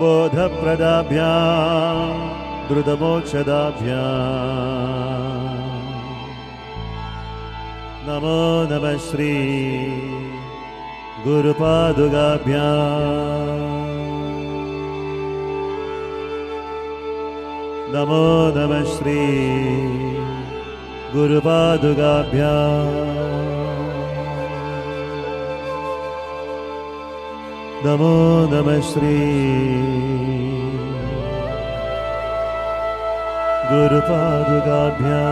बोधप्रदाभ्यां द्रुतमोक्षदाभ्यां नमो नमः श्री गुरुपादुकाभ्यां नमो नमः श्री गुरुपादुकाभ्यां नमो नमः Shri गुरुपादुकाभ्यां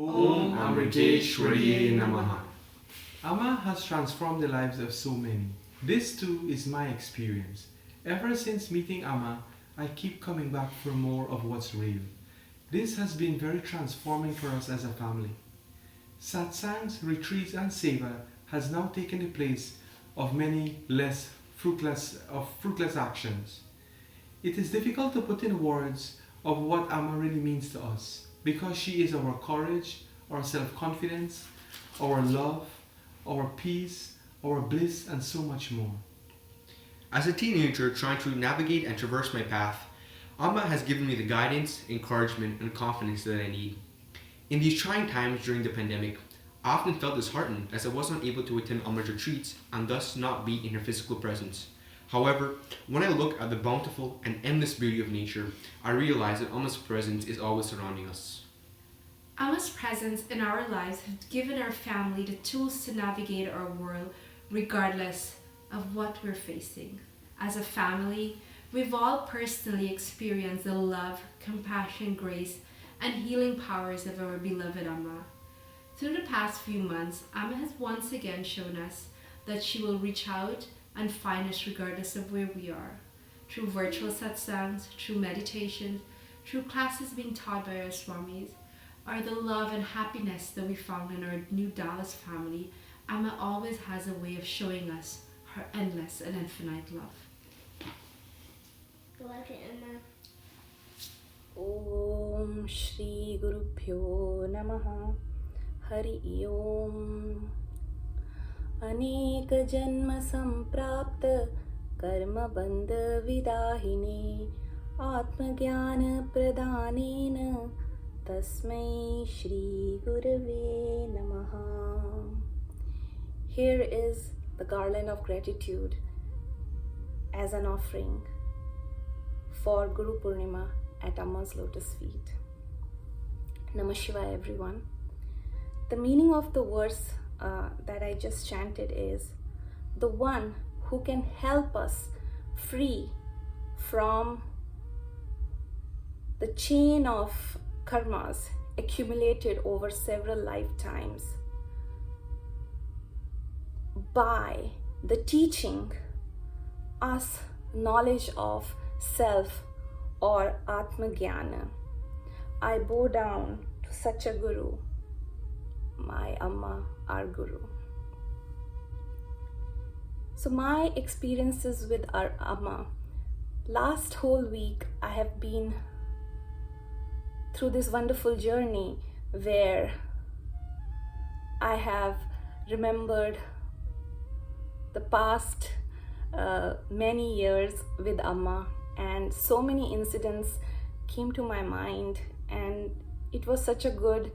Om Amriteshwariye Namaha. Amma has transformed the lives of so many. This too is my experience. Ever since meeting Amma, I keep coming back for more of what's real. This has been very transforming for us as a family. Satsangs, retreats and seva has now taken the place of many less fruitless actions. It is difficult to put in words of what Amma really means to us, because she is our courage, our self-confidence, our love, our peace, our bliss, and so much more. As a teenager trying to navigate and traverse my path, Amma has given me the guidance, encouragement, and confidence that I need. In these trying times during the pandemic, I often felt disheartened as I was not able to attend Amma's retreats and thus not be in her physical presence. However, when I look at the bountiful and endless beauty of nature, I realize that Amma's presence is always surrounding us. Amma's presence in our lives has given our family the tools to navigate our world regardless of what we're facing. As a family, we've all personally experienced the love, compassion, grace, and healing powers of our beloved Amma. Through the past few months, Amma has once again shown us that she will reach out and find us regardless of where we are. Through virtual satsangs, through meditation, through classes being taught by our swamis, or the love and happiness that we found in our new Dallas family, Amma always has a way of showing us her endless and infinite love. Om Shri Guru Poornima Hari Om अनेक जन्म संप्राप्त कर्म बंध विदाहिने आत्मज्ञान प्रदानेन तस्मै श्री गुरवे नमः. Here is the Garland of Gratitude as an offering for Guru Poornima at Amma's lotus feet. Namah Shivaya, everyone. The meaning of the verse that I just chanted is the one who can help us free from the chain of karmas accumulated over several lifetimes by the teaching us knowledge of self or Atma Jnana. I bow down to such a Guru, my Amma, our Guru. So my experiences with our Amma, last whole week I have been through this wonderful journey where I have remembered the past many years with Amma, and so many incidents came to my mind, and it was such a good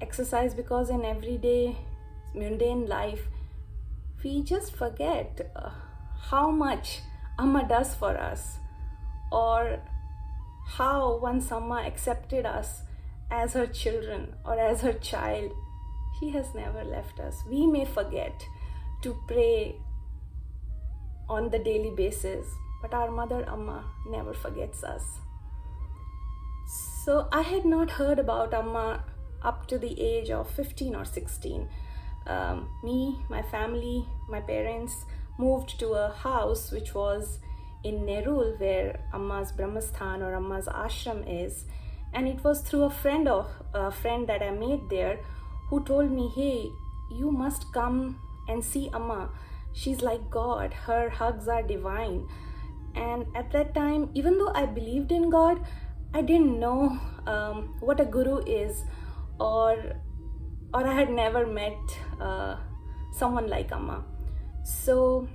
exercise because in everyday mundane life we just forget how much Amma does for us, or how once Amma accepted us as her children or as her child. She has never left us. We may forget to pray on the daily basis, but our mother Amma never forgets us. So I had not heard about Amma up to the age of 15 or 16. Me, my family, my parents moved to a house which was in Nerul, where Amma's Brahmasthan or Amma's ashram is, and it was through a friend that I made there who told me, hey, you must come and see Amma. She's like God. Her hugs are divine. And at that time, even though I believed in God, I didn't know what a guru is, or I had never met someone like Amma. So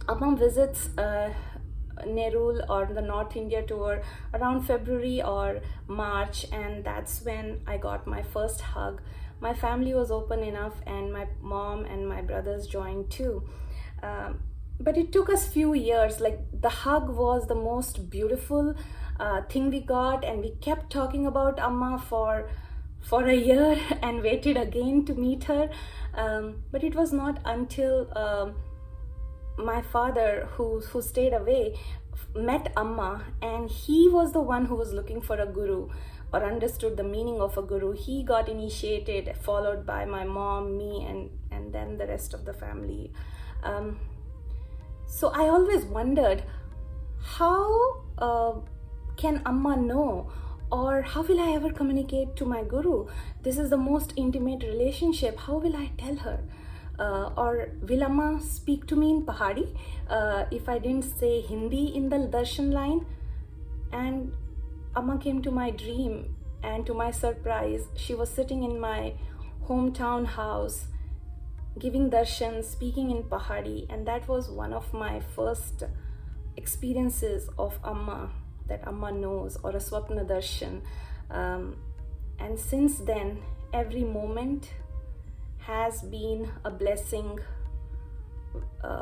Amma visits Nerul or the North India tour around February or March, and that's when I got my first hug. My family was open enough, and my mom and my brothers joined too. But it took us few years. Like, the hug was the most beautiful thing we got, and we kept talking about Amma for a year and waited again to meet her. But it was not until my father, who stayed away, met Amma, and he was the one who was looking for a guru or understood the meaning of a guru. He got initiated, followed by my mom, me, and then the rest of the family. So I always wondered, how can Amma know, or how will I ever communicate to my guru? This is the most intimate relationship. How will I tell her? Or will Amma speak to me in Pahari if I didn't say Hindi in the darshan line? And Amma came to my dream, and to my surprise, she was sitting in my hometown house, giving darshan, speaking in Pahari, and that was one of my first experiences of Amma, that Amma knows, or a Swapna darshan. And since then, every moment has been a blessing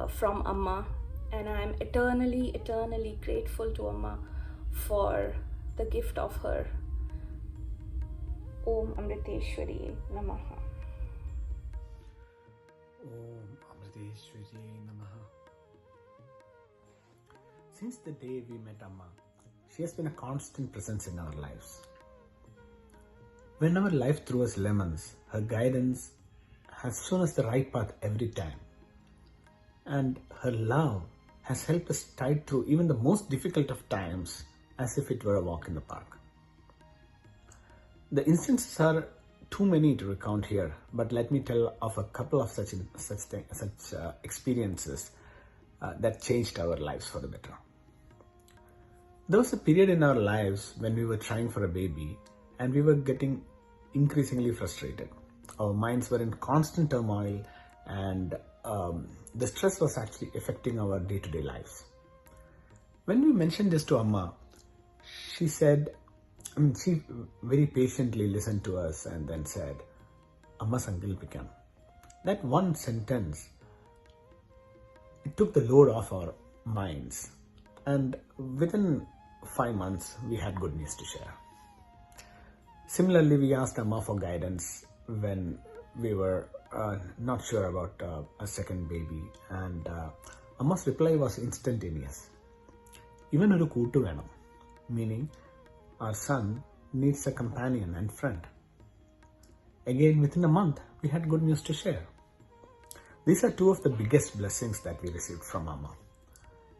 from Amma, and I am eternally grateful to Amma for the gift of her. Om Amriteshwari Namaha. Om Amriteshwari Namaha. Since the day we met Amma, she has been a constant presence in our lives. Whenever life threw us lemons, her guidance has shown us the right path every time. And her love has helped us tide through even the most difficult of times as if it were a walk in the park. The instances are too many to recount here, but let me tell of a couple of such experiences that changed our lives for the better. There was a period in our lives when we were trying for a baby, and we were getting increasingly frustrated. Our minds were in constant turmoil, and the stress was actually affecting our day-to-day lives. When we mentioned this to Amma, she she very patiently listened to us and then said, Amma Sankalpikam. That one sentence, it took the load off our minds, and within 5 months, we had good news to share. Similarly, we asked Amma for guidance when we were not sure about a second baby, and Amma's reply was instantaneous. Even oru kootu venam, meaning our son needs a companion and friend. Again, within a month, we had good news to share. These are two of the biggest blessings that we received from Amma,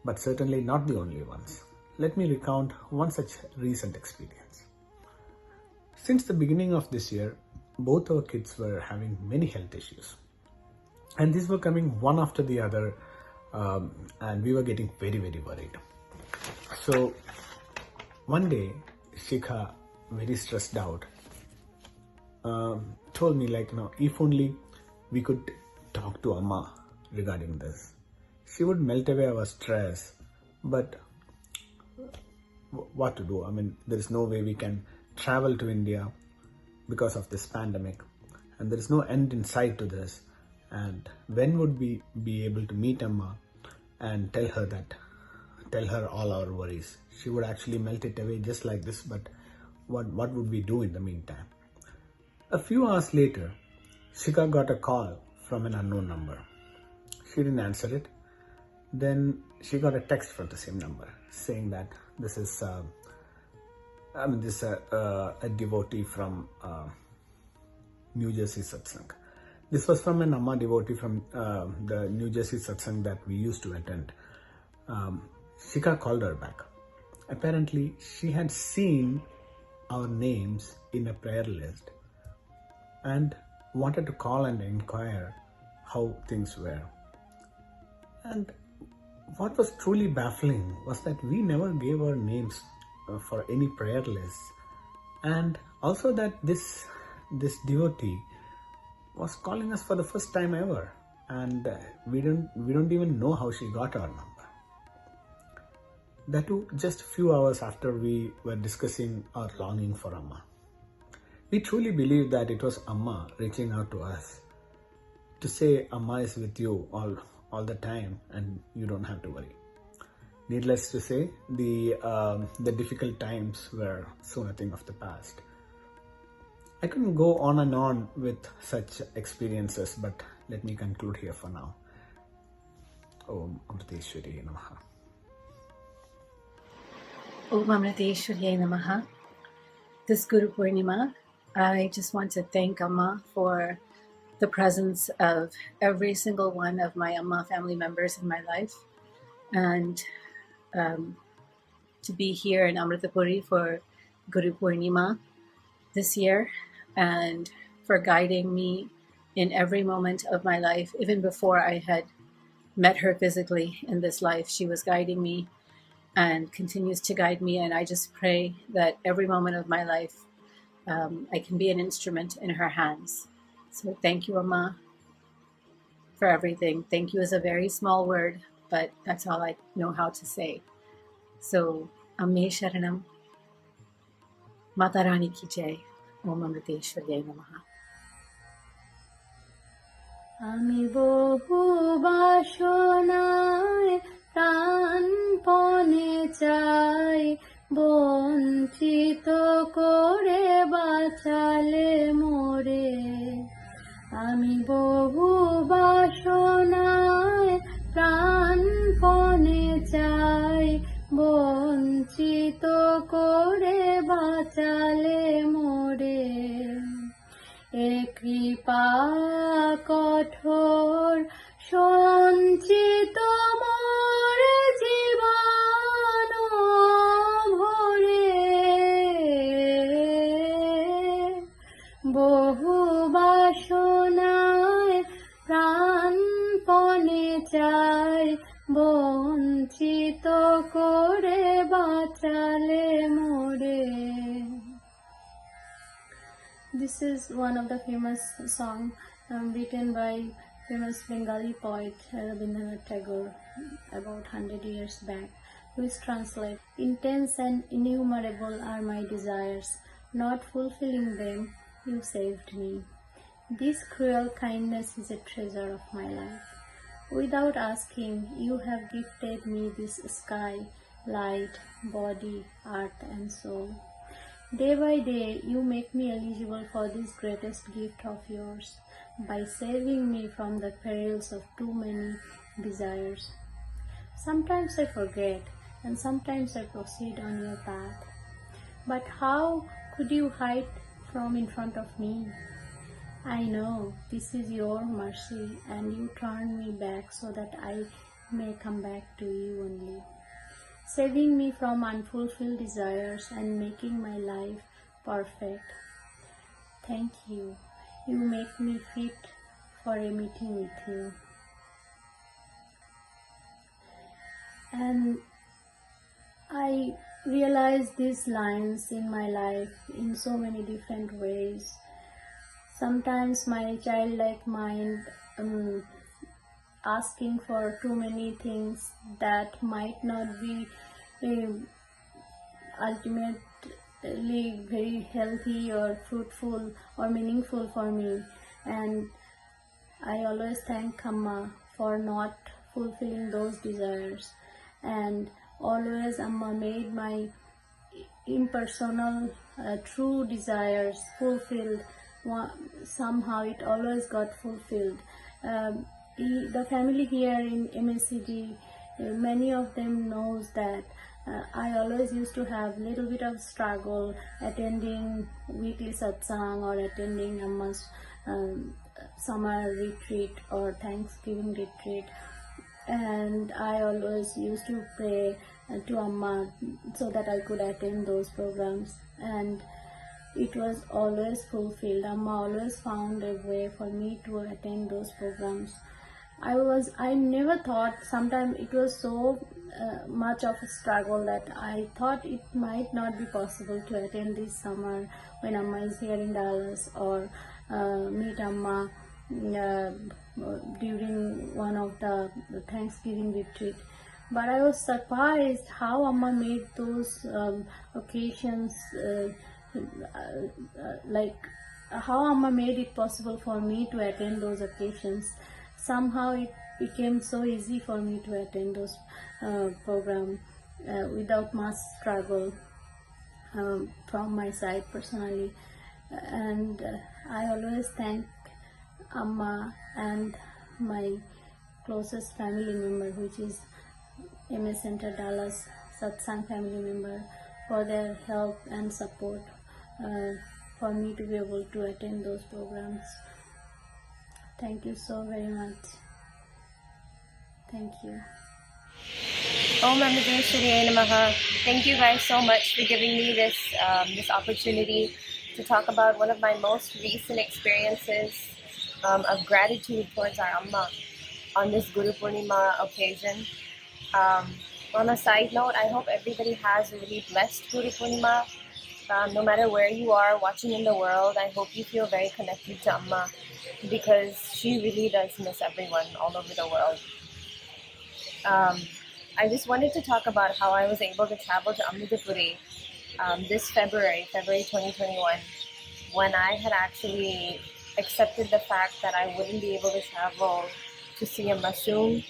but certainly not the only ones. Let me recount one such recent experience. Since the beginning of this year, both our kids were having many health issues, and these were coming one after the other, and we were getting very worried. So one day, Shikha, very stressed out, told me, if only we could talk to Amma regarding this. She would melt away our stress, but what to do? There is no way we can travel to India because of this pandemic, and there is no end in sight to this. And when would we be able to meet Amma and tell her all our worries? She would actually melt it away just like this, but what would we do in the meantime? A few hours later, Shika got a call from an unknown number. She didn't answer it. Then she got a text from the same number saying that this is a devotee from New Jersey Satsang. This was from an Amma devotee from the New Jersey Satsang that we used to attend. Shika called her back. Apparently, she had seen our names in a prayer list, and wanted to call and inquire how things were. And what was truly baffling was that we never gave our names for any prayer lists, and also that this devotee was calling us for the first time ever, and we don't even know how she got our number. That too, just a few hours after we were discussing our longing for Amma. We truly believe that it was Amma reaching out to us to say Amma is with you all the time and you don't have to worry. Needless to say, the difficult times were soon a thing of the past. I couldn't go on and on with such experiences, but let me conclude here for now. Om Amriteshwari Namaha. Om Amriteshwarya Namaha. This Guru Poornima, I just want to thank Amma for the presence of every single one of my Amma family members in my life, and to be here in Amritapuri for Guru Poornima this year, and for guiding me in every moment of my life. Even before I had met her physically in this life, she was guiding me and continues to guide me. And I just pray that every moment of my life, I can be an instrument in her hands. So thank you, Amma, for everything. Thank you is a very small word, but that's all I know how to say. So, Amme Sharanam, Mata Rani Ki Jai, Om Amriteshwarya Namaha. আমি বহু বাসনায় প্রাণপণে চাই, বঞ্চিত করে বাঁচালে মোরে। আমি বহু বাসনায় প্রাণপণে চাই, বঞ্চিত করে বাঁচালে মোরে। এ কৃপা কঠোর সঞ্চিত মোর জীবন ভরে। বহু বাসনায় প্রাণপণে চাই, বঞ্চিত করে বাঁচালে মোরে। This is one of the famous songs written by famous Bengali poet Rabindranath Tagore about 100 years back, which translates, "Intense and innumerable are my desires, not fulfilling them, you saved me. This cruel kindness is a treasure of my life. Without asking, you have gifted me this sky, light, body, earth and soul. Day by day, you make me eligible for this greatest gift of yours by saving me from the perils of too many desires. Sometimes I forget, and sometimes I proceed on your path. But how could you hide from in front of me? I know this is your mercy, and you turn me back so that I may come back to you only, saving me from unfulfilled desires and making my life perfect. Thank you. You make me fit for a meeting with you." And I realized these lines in my life in so many different ways. Sometimes my childlike mind asking for too many things that might not be ultimately very healthy or fruitful or meaningful for me. And I always thank Amma for not fulfilling those desires. And always Amma made my impersonal true desires fulfilled. Somehow it always got fulfilled. The family here in MSCD, many of them knows that I always used to have little bit of struggle attending weekly satsang or attending Amma's summer retreat or Thanksgiving retreat. And I always used to pray to Amma so that I could attend those programs. And it was always fulfilled. Amma always found a way for me to attend those programs. I never thought, sometimes it was so much of a struggle that I thought it might not be possible to attend this summer when Amma is here in Dallas, or meet Amma during one of the Thanksgiving retreat. But I was surprised how Amma made those occasions, like how Amma made it possible for me to attend those occasions. Somehow it became so easy for me to attend those programs without much struggle from my side personally. And I always thank Amma and my closest family member, which is MS Center Dallas Satsang family member, for their help and support for me to be able to attend those programs. Thank you so very much. Thank you. Om Amma Namaha. Thank you guys so much for giving me this opportunity to talk about one of my most recent experiences of gratitude towards our Amma on this Guru Poornima occasion. On a side note, I hope everybody has a really blessed Guru Poornima. No matter where you are watching in the world, I hope you feel very connected to Amma, because she really does miss everyone all over the world. I just wanted to talk about how I was able to travel to Amritapuri this February 2021, when I had actually accepted the fact that I wouldn't be able to travel to see Amma soon.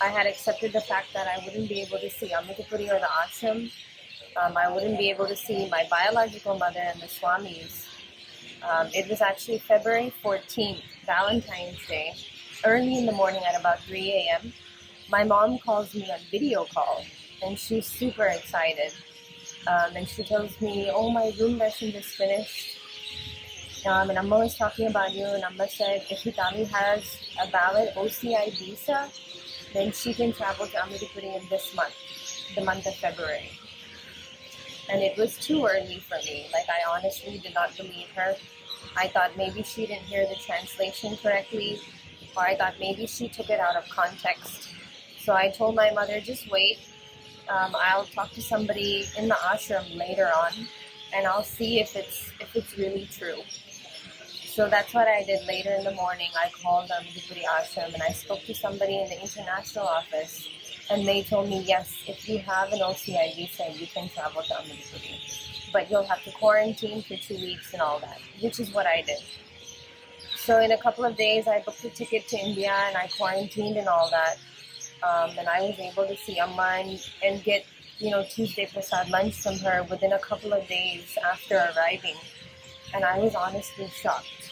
I had accepted the fact that I wouldn't be able to see Amritapuri or the ashram. I wouldn't be able to see my biological mother and the Swamis. It was actually February 14th, Valentine's Day, early in the morning at about 3 a.m. My mom calls me on video call, and she's super excited. And she tells me, oh, my room lesson just finished. And Amma was talking about you, and Amma said if Hitami has a valid OCI visa, then she can travel to Amritapuri in this month, the month of February. And it was too early for me. Like, I honestly did not believe her. I thought maybe she didn't hear the translation correctly, or I thought maybe she took it out of context. So I told my mother, just wait. I'll talk to somebody in the ashram later on, and I'll see if it's really true. So that's what I did. Later in the morning, I called Amritapuri ashram, and I spoke to somebody in the international office, and they told me, yes, if you have an OCI visa, you can travel to Amritapuri, but you'll have to quarantine for 2 weeks and all that, which is what I did. So in a couple of days, I booked a ticket to India, and I quarantined and all that. And I was able to see Amma and get, Tuesday Prasad lunch from her within a couple of days after arriving. And I was honestly shocked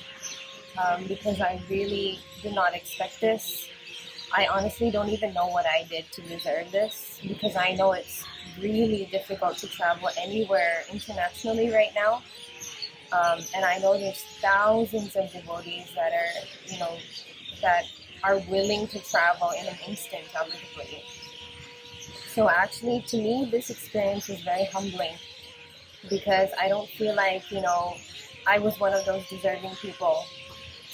because I really did not expect this. I honestly don't even know what I did to deserve this, because I know it's really difficult to travel anywhere internationally right now. And I know there's thousands of devotees that are, that are willing to travel in an instant to Amritapuri. So actually, to me, this experience is very humbling, because I don't feel like, I was one of those deserving people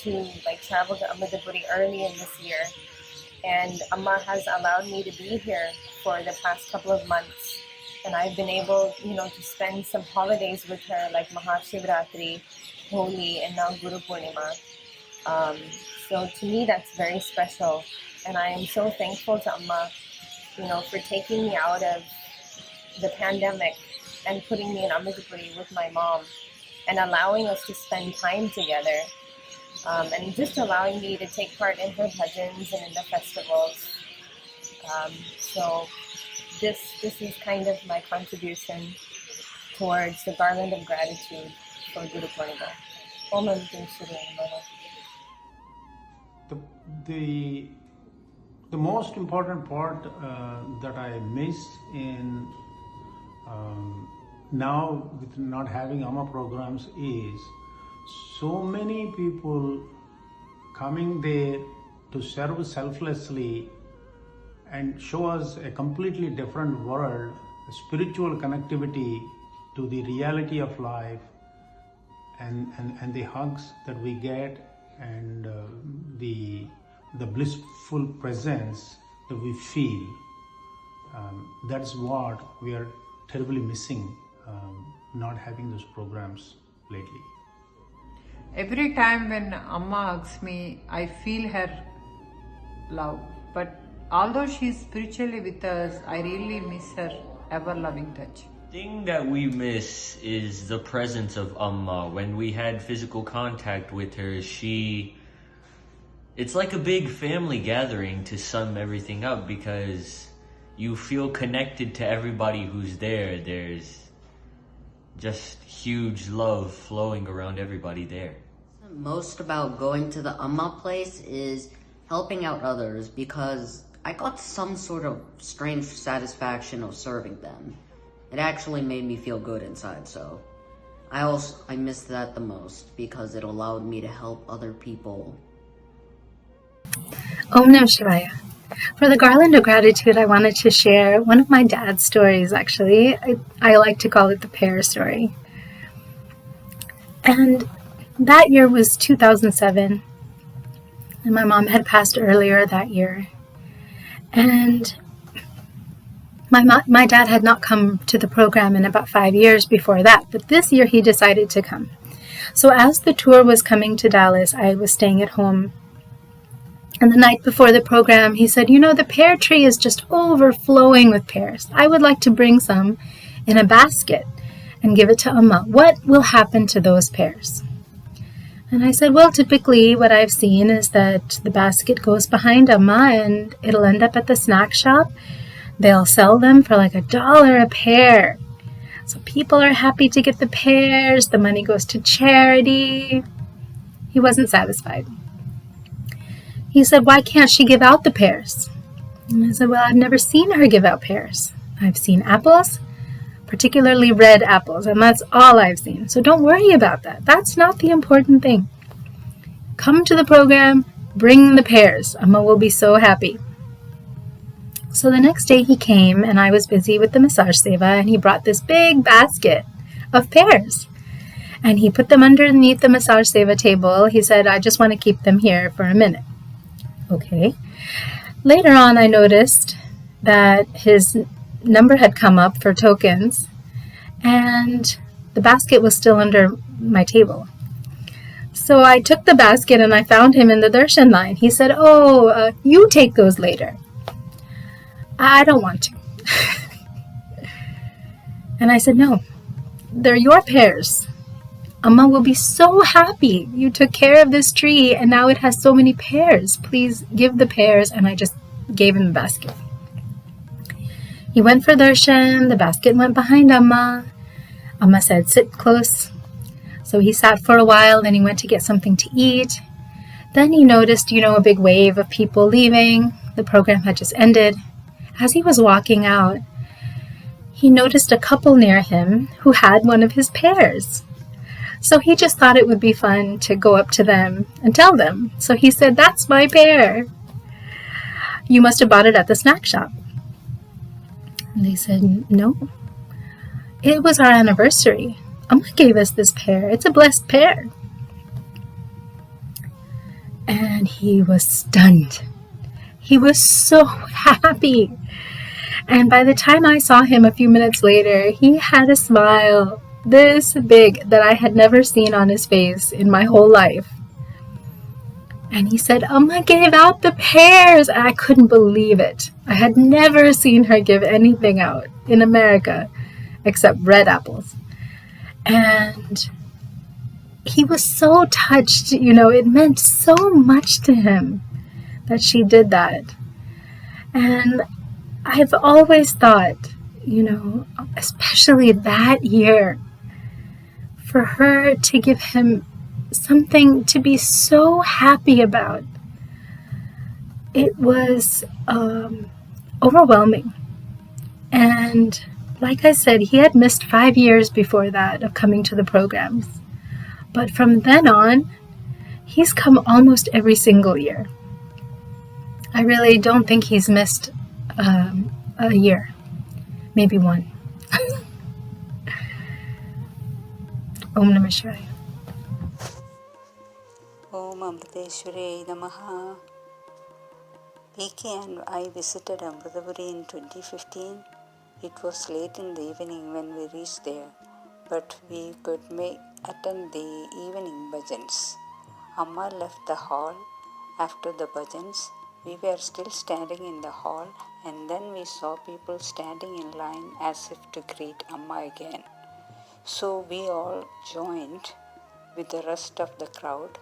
to travel to Amritapuri early in this year. And Amma has allowed me to be here for the past couple of months. And I've been able, to spend some holidays with her, like Mahashivratri, Holi, and now Guru Poornima. So to me, that's very special. And I am so thankful to Amma, for taking me out of the pandemic and putting me in Amritapuri with my mom and allowing us to spend time together. And just allowing me to take part in her bhajans and in the festivals. So this is kind of my contribution towards the Garland of Gratitude for Guru Poornima. Om Amma Namaha. The most important part that I miss in now with not having Amma programs is so many people coming there to serve selflessly and show us a completely different world, a spiritual connectivity to the reality of life, and the hugs that we get, and the blissful presence that we feel, that's what we are terribly missing, not having those programs lately. Every time when Amma hugs me, I feel her love. But although she's spiritually with us, I really miss her ever-loving touch. The thing that we miss is the presence of Amma. When we had physical contact with her, it's like a big family gathering, to sum everything up, because you feel connected to everybody who's there. There's just huge love flowing around everybody there. Most about going to the Amma place is helping out others, because I got some sort of strange satisfaction of serving them. It actually made me feel good inside, so I miss that the most, because it allowed me to help other people. Om Nam Shivaya. For the Garland of Gratitude, I wanted to share one of my dad's stories, actually. I like to call it the pear story. And that year was 2007, and my mom had passed earlier that year. And my dad had not come to the program in about 5 years before that, but this year he decided to come. So as the tour was coming to Dallas, I was staying at home. And the night before the program, he said, the pear tree is just overflowing with pears. I would like to bring some in a basket and give it to Amma. What will happen to those pears? And I said, well, typically what I've seen is that the basket goes behind Amma and it'll end up at the snack shop. They'll sell them for like $1 a pear. So people are happy to get the pears. The money goes to charity. He wasn't satisfied. He said, why can't she give out the pears? And I said, well, I've never seen her give out pears. I've seen apples, particularly red apples, and that's all I've seen. So don't worry about that. That's not the important thing. Come to the program, bring the pears. Amma will be so happy. So the next day he came, and I was busy with the massage seva, and he brought this big basket of pears. And he put them underneath the massage seva table. He said, I just want to keep them here for a minute. Okay. Later on, I noticed that his number had come up for tokens, and the basket was still under my table. So I took the basket and I found him in the darshan line. He said, you take those later. I don't want to. And I said, no, they're your pears. Amma will be so happy. You took care of this tree and now it has so many pears. Please give the pears. And I just gave him the basket. He went for darshan. The basket went behind Amma. Amma said, sit close. So he sat for a while, then he went to get something to eat. Then he noticed, a big wave of people leaving. The program had just ended. As he was walking out, he noticed a couple near him who had one of his pears. So he just thought it would be fun to go up to them and tell them. So he said, that's my pear. You must have bought it at the snack shop. And they said, no. It was our anniversary. Amma gave us this pear. It's a blessed pear. And he was stunned. He was so happy. And by the time I saw him a few minutes later, he had a smile this big that I had never seen on his face in my whole life. And he said, Amma gave out the pears. I couldn't believe it. I had never seen her give anything out in America except red apples. And he was so touched, it meant so much to him that she did that. And I've always thought, especially that year, for her to give him something to be so happy about, it was overwhelming. And like I said, he had missed 5 years before that of coming to the programs. But from then on, he's come almost every single year. I really don't think he's missed a year, maybe one. Om Namah Shivaya. Om Amriteshwarey Namaha. PK and I visited Amritapuri in 2015. It was late in the evening when we reached there, but we could attend the evening bhajans. Amma left the hall after the bhajans. We were still standing in the hall, and then we saw people standing in line as if to greet Amma again. So we all joined with the rest of the crowd,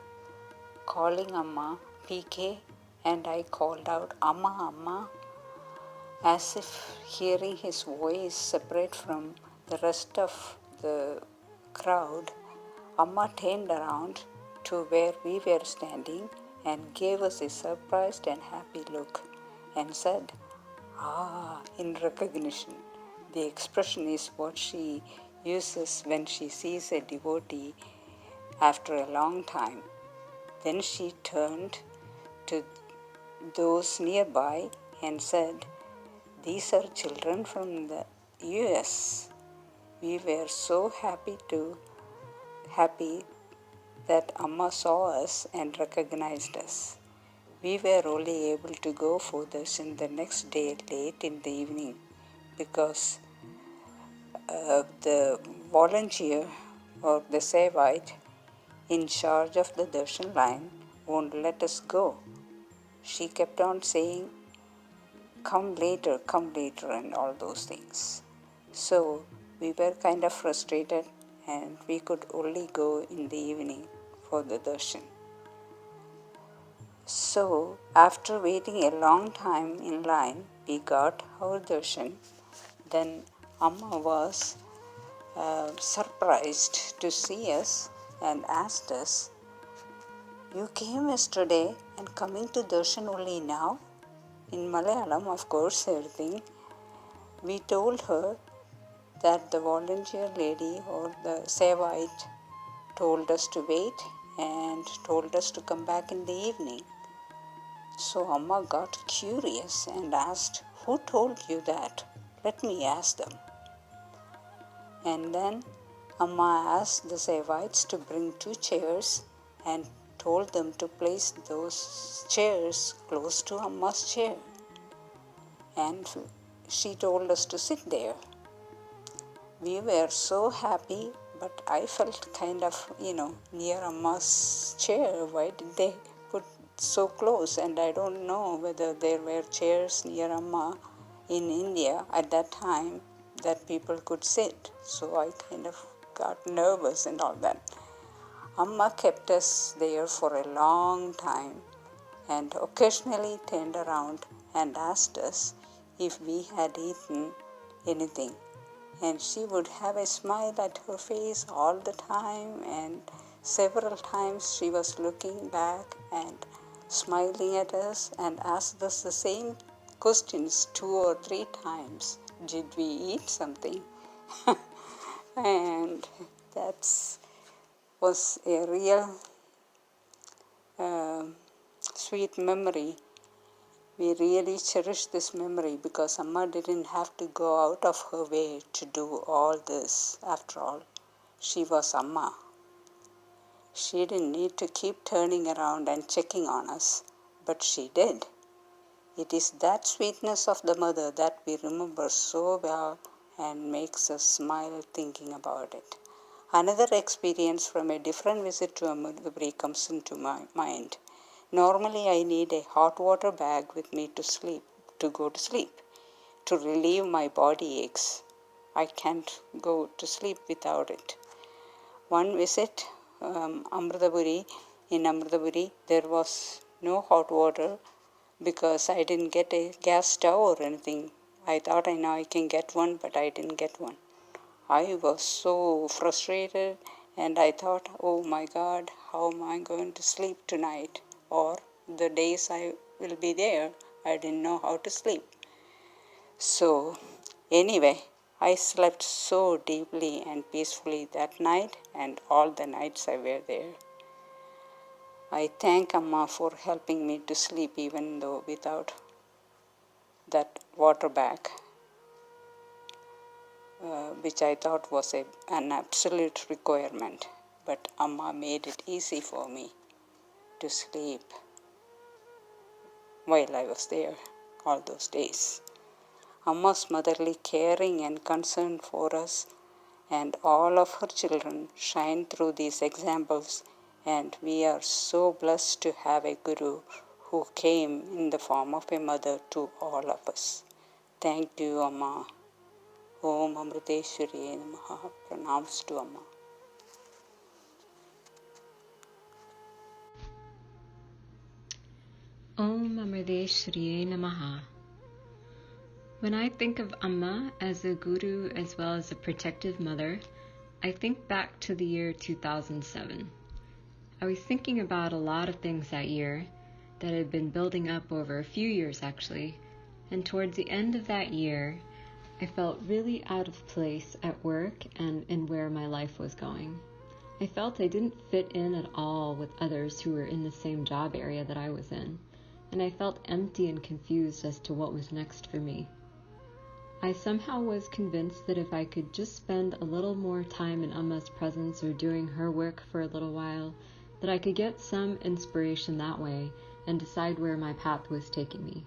calling Amma. PK and I called out, Amma, Amma, as if hearing his voice separate from the rest of the crowd. Amma turned around to where we were standing and gave us a surprised and happy look and said, in recognition. The expression is what she uses when she sees a devotee after a long time. Then she turned to those nearby and said, these are children from the US. We were so happy that Amma saw us and recognized us. We were only able to go for darshan the next day late in the evening because the volunteer or the Sevite in charge of the darshan line won't let us go. She kept on saying, come later, and all those things. So we were kind of frustrated and we could only go in the evening for the darshan. So after waiting a long time in line, we got our darshan. Then Amma was surprised to see us and asked us, you came yesterday and coming to darshan only now? In Malayalam, of course, everything. We told her that the volunteer lady or the Sevite told us to wait and told us to come back in the evening. So Amma got curious and asked, who told you that? Let me ask them. And then Amma asked the Sevites to bring 2 chairs and told them to place those chairs close to Amma's chair. And she told us to sit there. We were so happy, but I felt kind of, near Amma's chair. Why did they put so close? And I don't know whether there were chairs near Amma in India at that time that people could sit. So I kind of got nervous and all that. Amma kept us there for a long time and occasionally turned around and asked us if we had eaten anything. And she would have a smile at her face all the time, and several times she was looking back and smiling at us and asked us the same questions 2 or 3 times. Did we eat something? And that was a real sweet memory. We really cherish this memory because Amma didn't have to go out of her way to do all this. After all, she was Amma. She didn't need to keep turning around and checking on us, but she did. It is that sweetness of the mother that we remember so well and makes us smile thinking about it. Another experience from a different visit to Amritapuri comes into my mind. Normally, I need a hot water bag with me to go to sleep, to relieve my body aches. I can't go to sleep without it. One visit, in Amritapuri, there was no hot water because I didn't get a gas stove or anything. I thought I can get one, but I didn't get one. I was so frustrated and I thought, oh my God, how am I going to sleep tonight? Or the days I will be there, I didn't know how to sleep. So anyway, I slept so deeply and peacefully that night and all the nights I were there. I thank Amma for helping me to sleep even though without that water bag, which I thought was an absolute requirement. But Amma made it easy for me to sleep while I was there all those days. Amma's motherly caring and concern for us and all of her children shine through these examples, and we are so blessed to have a Guru who came in the form of a mother to all of us. Thank you, Amma. Om Amriteshwariye Namaha. Pranams to Amma. Om Amriteshwariye Namaha. When I think of Amma as a guru as well as a protective mother, I think back to the year 2007. I was thinking about a lot of things that year that had been building up over a few years actually, and towards the end of that year, I felt really out of place at work and in where my life was going. I felt I didn't fit in at all with others who were in the same job area that I was in, and I felt empty and confused as to what was next for me. I somehow was convinced that if I could just spend a little more time in Amma's presence or doing her work for a little while, that I could get some inspiration that way and decide where my path was taking me.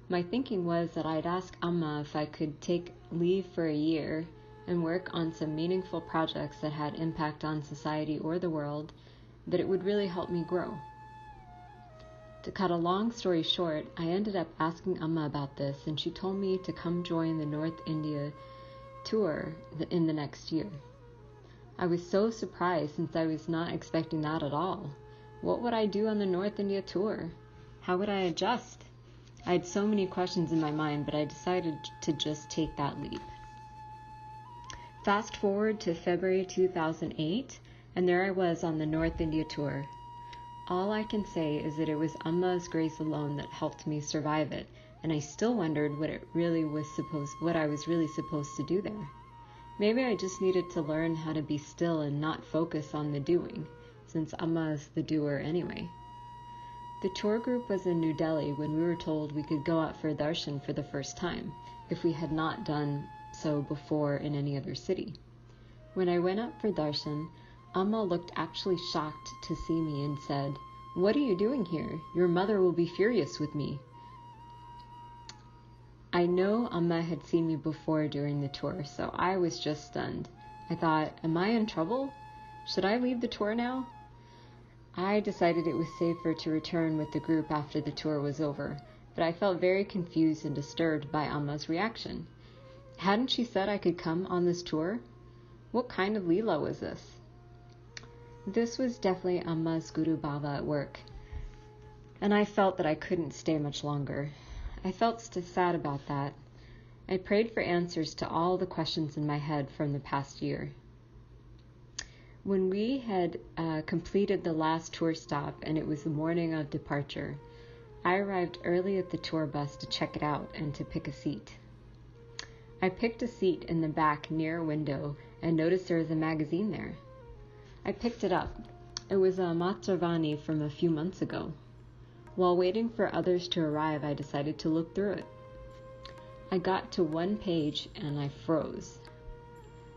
My thinking was that I'd ask Amma if I could take leave for a year and work on some meaningful projects that had impact on society or the world, that it would really help me grow. To cut a long story short, I ended up asking Amma about this, and she told me to come join the North India tour in the next year. I was so surprised since I was not expecting that at all. What would I do on the North India tour? How would I adjust? I had so many questions in my mind, but I decided to just take that leap. Fast forward to February 2008, and there I was on the North India tour. All I can say is that it was Amma's grace alone that helped me survive it, and I still wondered what I was really supposed to do there. Maybe I just needed to learn how to be still and not focus on the doing, since Amma is the doer anyway. The tour group was in New Delhi when we were told we could go out for darshan for the first time, if we had not done so before in any other city. When I went up for darshan, Amma looked actually shocked to see me and said, "What are you doing here? Your mother will be furious with me." I know Amma had seen me before during the tour, so I was just stunned. I thought, am I in trouble? Should I leave the tour now? I decided it was safer to return with the group after the tour was over, but I felt very confused and disturbed by Amma's reaction. Hadn't she said I could come on this tour? What kind of Leela was this? This was definitely Amma's Guru Bhava at work, and I felt that I couldn't stay much longer. I felt sad about that. I prayed for answers to all the questions in my head from the past year. When we had completed the last tour stop and it was the morning of departure, I arrived early at the tour bus to check it out and to pick a seat. I picked a seat in the back near a window and noticed there was a magazine there. I picked it up. It was a Matravani from a few months ago. While waiting for others to arrive, I decided to look through it. I got to one page and I froze.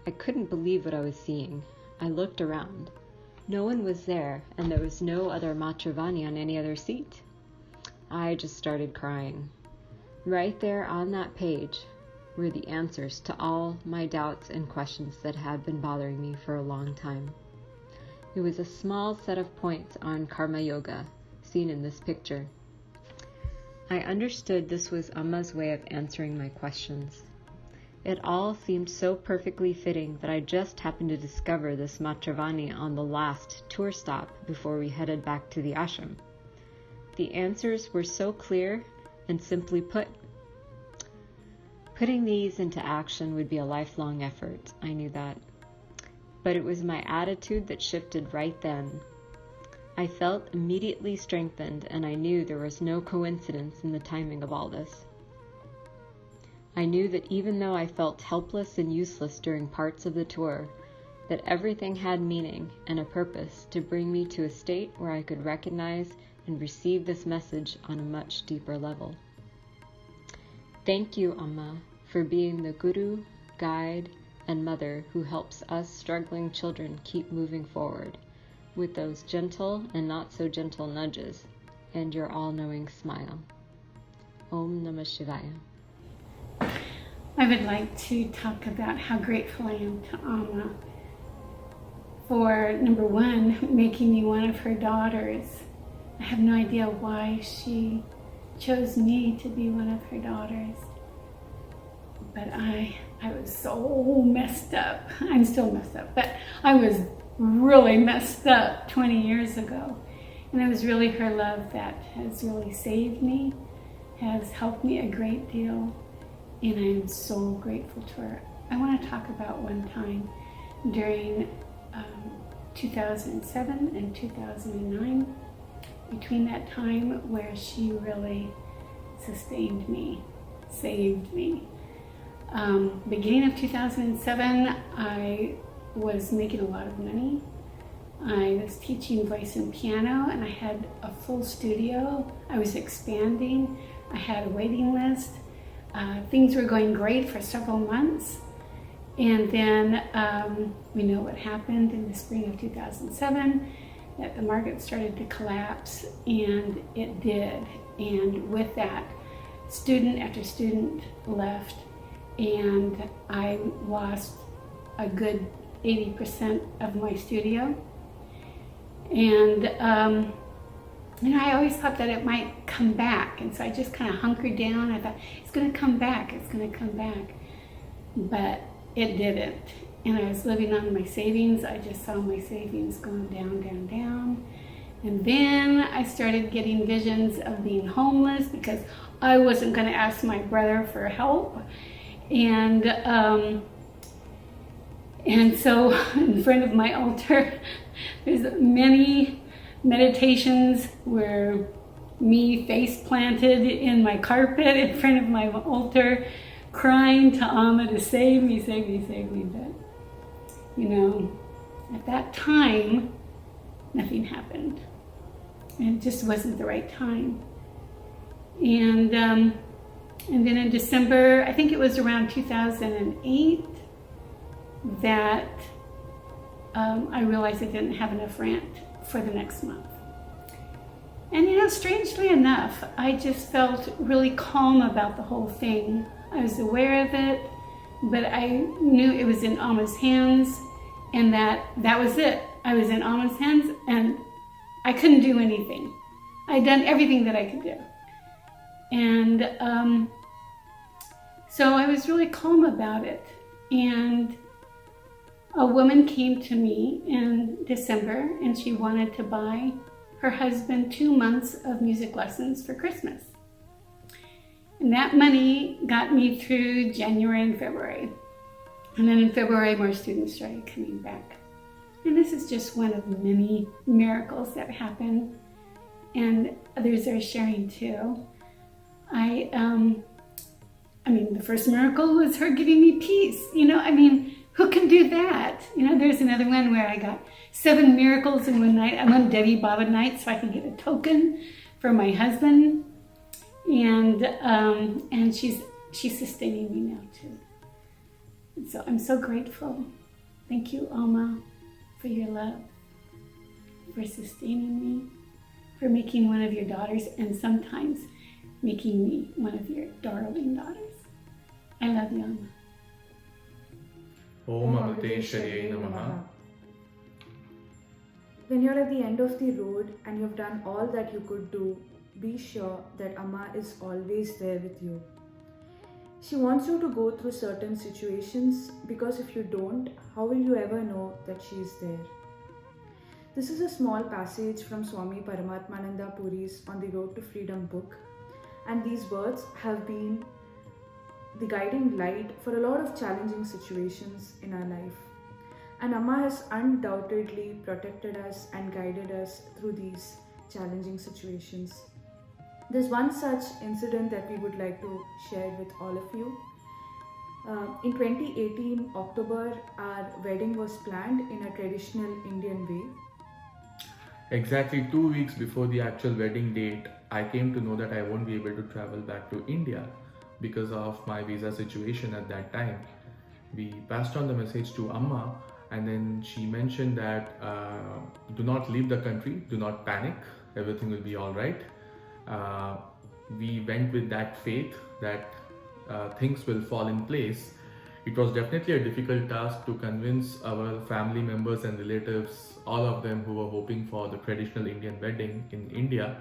I couldn't believe what I was seeing. I looked around. No one was there, and there was no other Matravani on any other seat. I just started crying. Right there on that page were the answers to all my doubts and questions that had been bothering me for a long time. It was a small set of points on Karma Yoga, seen in this picture. I understood this was Amma's way of answering my questions. It all seemed so perfectly fitting that I just happened to discover this Matravani on the last tour stop before we headed back to the ashram. The answers were so clear and simply put. Putting these into action would be a lifelong effort, I knew that. But it was my attitude that shifted right then. I felt immediately strengthened, and I knew there was no coincidence in the timing of all this. I knew that even though I felt helpless and useless during parts of the tour, that everything had meaning and a purpose to bring me to a state where I could recognize and receive this message on a much deeper level. Thank you, Amma, for being the guru, guide, and mother who helps us struggling children keep moving forward. with those gentle and not so gentle nudges, and your all-knowing smile. Om Namah Shivaya. I would like to talk about how grateful I am to Amma for, number one, making me one of her daughters. I have no idea why she chose me to be one of her daughters. But I was so messed up. I'm still messed up, but I was really messed up 20 years ago. And it was really her love that has really saved me, has helped me a great deal, and I am so grateful to her. I want to talk about one time during 2007 and 2009, between that time where she really sustained me, saved me. Beginning of 2007, I was making a lot of money. I was teaching voice and piano, and I had a full studio. I was expanding. I had a waiting list. Things were going great for several months. And then we know what happened in the spring of 2007, that the market started to collapse, and it did. And with that, student after student left, and I lost a good 80% of my studio. And I always thought that it might come back, and so I just kind of hunkered down. I thought, it's going to come back, it's going to come back. But it didn't. And I was living on my savings. I just saw my savings going down, down, down. And then I started getting visions of being homeless because I wasn't going to ask my brother for help. And so in front of my altar, there's many meditations where me face planted in my carpet in front of my altar, crying to Amma to save me, save me, save me. But, at that time, nothing happened. And it just wasn't the right time. And then in December, I think it was around 2008, that I realized I didn't have enough rent for the next month. And strangely enough, I just felt really calm about the whole thing. I was aware of it, but I knew it was in Amma's hands, and that was it. I was in Amma's hands, and I couldn't do anything. I'd done everything that I could do. And so I was really calm about it. And a woman came to me in December, and she wanted to buy her husband 2 months of music lessons for Christmas. And that money got me through January and February. And then in February, more students started coming back. And this is just one of many miracles that happen, and others are sharing too. The first miracle was her giving me peace. Who can do that? There's another one where I got 7 miracles in one night. I'm on Devi Baba night, so I can get a token for my husband. And she's sustaining me now too. And so I'm so grateful. Thank you, Amma, for your love, for sustaining me, for making one of your daughters, and sometimes making me one of your darling daughters. I love you, Amma. Om Amriteshwarye Namaha. When you're at the end of the road and you've done all that you could do, be sure that Amma is always there with you. She wants you to go through certain situations, because if you don't, how will you ever know that she is there? This is a small passage from Swami Paramatmananda Puri's On the Road to Freedom book, and these words have been the guiding light for a lot of challenging situations in our life. And Amma has undoubtedly protected us and guided us through these challenging situations. There's one such incident that we would like to share with all of you. In 2018, October, our wedding was planned in a traditional Indian way. Exactly 2 weeks before the actual wedding date, I came to know that I won't be able to travel back to India because of my visa situation at that time. We passed on the message to Amma, And then she mentioned that do not leave the country, do not panic, everything will be all right. We went with that faith that things will fall in place. It was definitely a difficult task to convince our family members and relatives, all of them who were hoping for the traditional Indian wedding in India.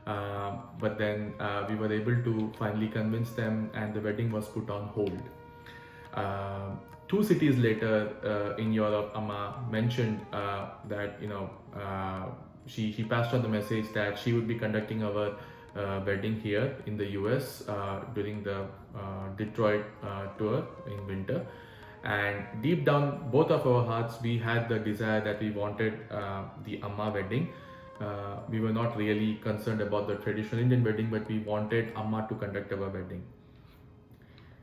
But then we were able to finally convince them, and the wedding was put on hold. 2 cities later in Europe, Amma mentioned that she passed on the message that she would be conducting our wedding here in the US during the Detroit tour in winter. And deep down, both of our hearts, we had the desire that we wanted the Amma wedding. We were not really concerned about the traditional Indian wedding, but we wanted Amma to conduct our wedding.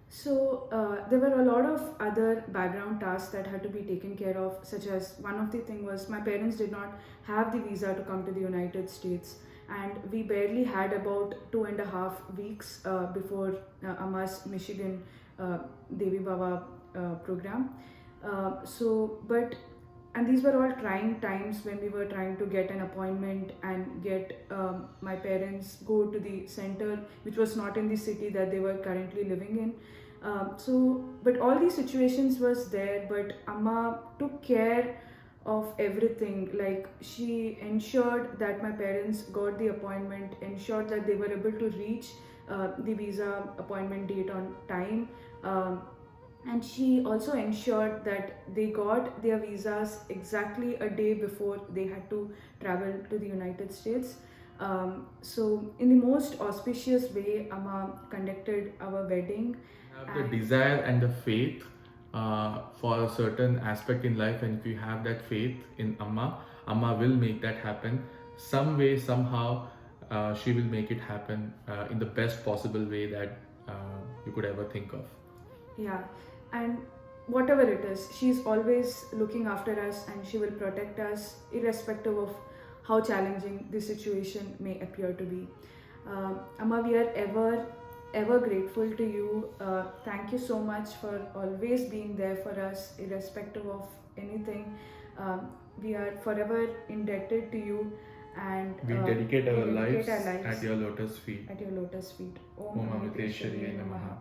So there were a lot of other background tasks that had to be taken care of, such as one of the thing was my parents did not have the visa to come to the United States, and we barely had about 2.5 weeks before Amma's Michigan Devi Baba program. And these were all trying times when we were trying to get an appointment and get my parents go to the center, which was not in the city that they were currently living in. But all these situations was there, but Amma took care of everything. Like, she ensured that my parents got the appointment, ensured that they were able to reach the visa appointment date on time. And she also ensured that they got their visas exactly a day before they had to travel to the United States. So in the most auspicious way, Amma conducted our wedding. Have the desire and the faith for a certain aspect in life, and if you have that faith in Amma, Amma will make that happen. Some way, somehow, she will make it happen in the best possible way that you could ever think of. Yeah, and whatever it is, she's always looking after us, and she will protect us irrespective of how challenging the situation may appear to be. Amma, we are ever grateful to you. Thank you so much for always being there for us irrespective of anything. We are forever indebted to you, and we dedicate our lives lives at your lotus feet. At your lotus feet. Om Amiteshwariye Namaha.